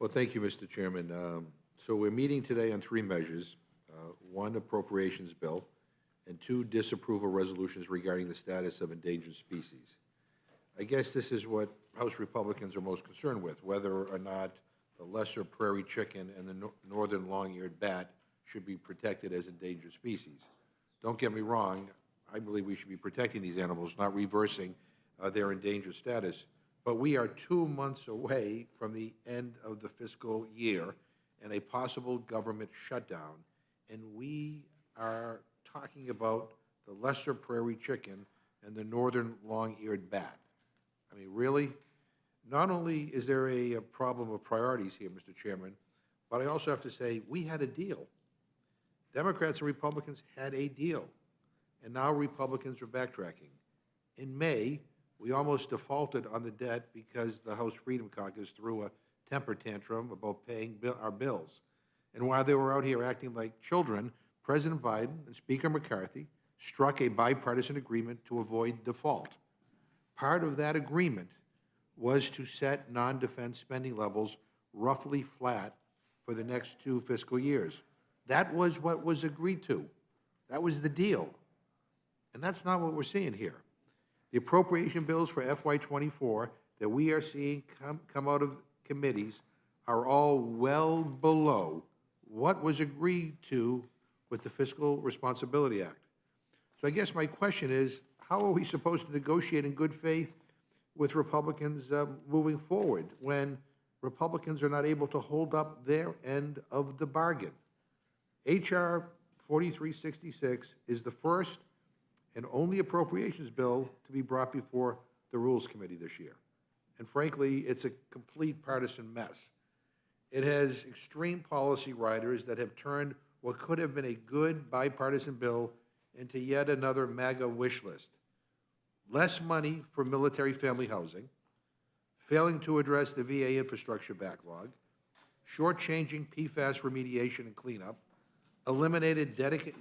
Well, thank you, Mr. Chairman. So we're meeting today on three measures, one appropriations bill, and two disapproval resolutions regarding the status of endangered species. I guess this is what House Republicans are most concerned with, whether or not the lesser prairie chicken and the northern long-eared bat should be protected as endangered species. Don't get me wrong, I believe we should be protecting these animals, not reversing their endangered status. But we are 2 months away from the end of the fiscal year and a possible government shutdown, and we are talking about the lesser prairie chicken and the northern long-eared bat. I mean, really? Not only is there a problem of priorities here, Mr. Chairman, but I also have to say we had a deal. Democrats and Republicans had a deal, and now Republicans are backtracking. In May, we almost defaulted on the debt because the House Freedom Caucus threw a temper tantrum about paying our bills. And while they were out here acting like children, President Biden and Speaker McCarthy struck a bipartisan agreement to avoid default. Part of that agreement was to set non-defense spending levels roughly flat for the next 2 fiscal years. That was what was agreed to. That was the deal. And that's not what we're seeing here. The appropriation bills for FY24 that we are seeing come out of committees are all well below what was agreed to with the Fiscal Responsibility Act. So I guess my question is, how are we supposed to negotiate in good faith with Republicans moving forward when Republicans are not able to hold up their end of the bargain? H.R. 4366 is the first and only appropriations bill to be brought before the Rules Committee this year. And frankly, it's a complete partisan mess. It has extreme policy riders that have turned what could have been a good bipartisan bill into yet another MAGA wish list. Less money for military family housing, failing to address the VA infrastructure backlog, shortchanging PFAS remediation and cleanup, eliminated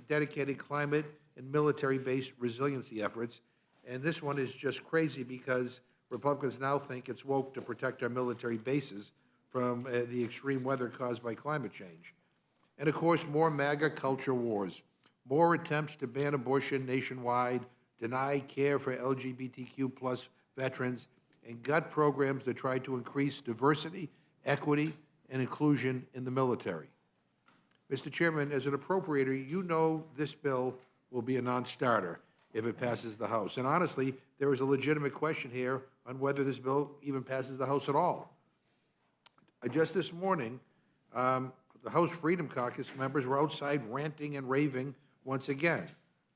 dedicated climate and military-based resiliency efforts, and this one is just crazy because Republicans now think it's woke to protect our military bases from the extreme weather caused by climate change. And of course, more MAGA culture wars, more attempts to ban abortion nationwide, deny care for LGBTQ plus veterans, and gut programs that try to increase diversity, equity, and inclusion in the military. Mr. Chairman, as an appropriator, you know this bill will be a non-starter if it passes the House. And honestly, there is a legitimate question here on whether this bill even passes the House at all. Just this morning, the House Freedom Caucus members were outside ranting and raving once again.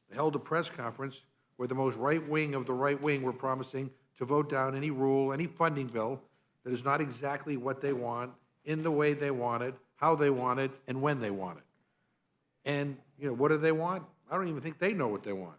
They held a press conference where the most right wing of the right wing were promising to vote down any rule, any funding bill that is not exactly what they want, in the way they want it, how they want it, and when they want it. And, you know, what do they want? I don't even think they know what they want.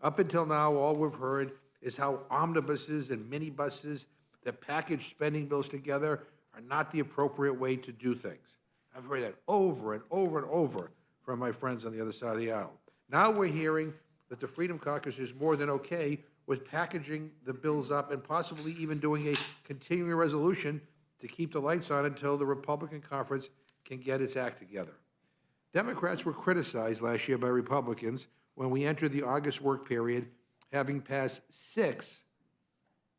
Up until now, all we've heard is how omnibuses and minibuses that package spending bills together are not the appropriate way to do things. I've heard that over and over and over from my friends on the other side of the aisle. Now we're hearing that the Freedom Caucus is more than okay with packaging the bills up and possibly even doing a continuing resolution to keep the lights on until the Republican conference can get its act together. Democrats were criticized last year by Republicans when we entered the August work period, having passed 6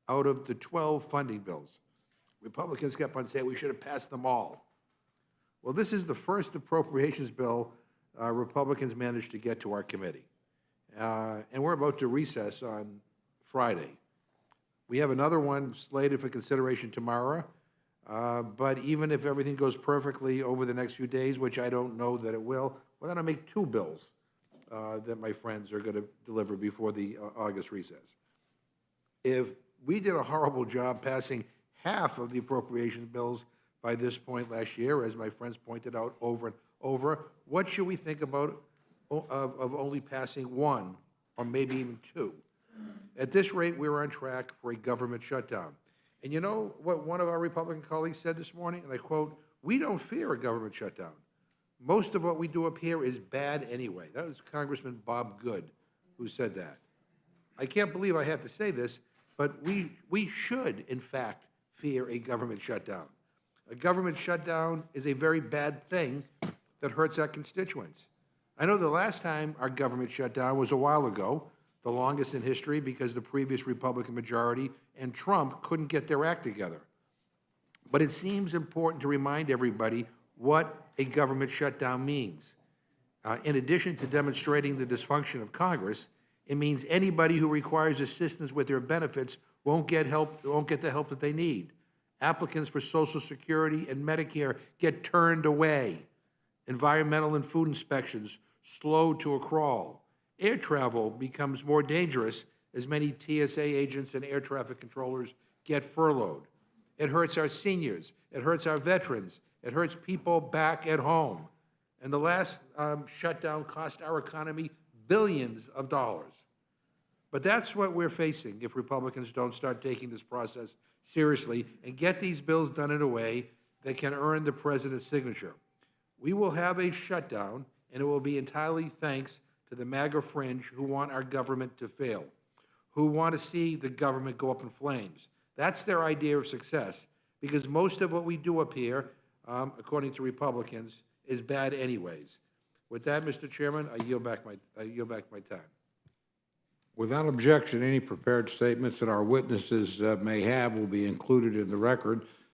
out of the 12 funding bills. Republicans kept on saying we should have passed them all. Well, this is the first appropriations bill Republicans managed to get to our committee. And we're about to recess on Friday. We have another one slated for consideration tomorrow. But even if everything goes perfectly over the next few days, which I don't know that it will, we're going to make 2 bills that my friends are going to deliver before the August recess. If we did a horrible job passing half of the appropriations bills by this point last year, as my friends pointed out over and over, what should we think about of only passing 1 or maybe even 2? At this rate, we're on track for a government shutdown. And you know what one of our Republican colleagues said this morning? And I quote, "We don't fear a government shutdown. Most of what we do up here is bad anyway." That was Congressman Bob Good who said that. I can't believe I have to say this, but we should, in fact, fear a government shutdown. A government shutdown is a very bad thing that hurts our constituents. I know the last time our government shut down was a while ago, the longest in history because the previous Republican majority and Trump couldn't get their act together. But it seems important to remind everybody what a government shutdown means. In addition to demonstrating the dysfunction of Congress, it means anybody who requires assistance with their benefits won't get the help that they need. Applicants for Social Security and Medicare get turned away. Environmental and food inspections slow to a crawl. Air travel becomes more dangerous as many TSA agents and air traffic controllers get furloughed. It hurts our seniors. It hurts our veterans. It hurts people back at home. And the last shutdown cost our economy billions of dollars. But that's what we're facing if Republicans don't start taking this process seriously and get these bills done in a way that can earn the president's signature. We will have a shutdown, and it will be entirely thanks to the MAGA fringe who want our government to fail, who want to see the government go up in flames. That's their idea of success, because most of what we do up here, according to Republicans, is bad anyways. With that, Mr. Chairman, I yield back my time. Without objection, any prepared statements that our witnesses may have will be included in the record.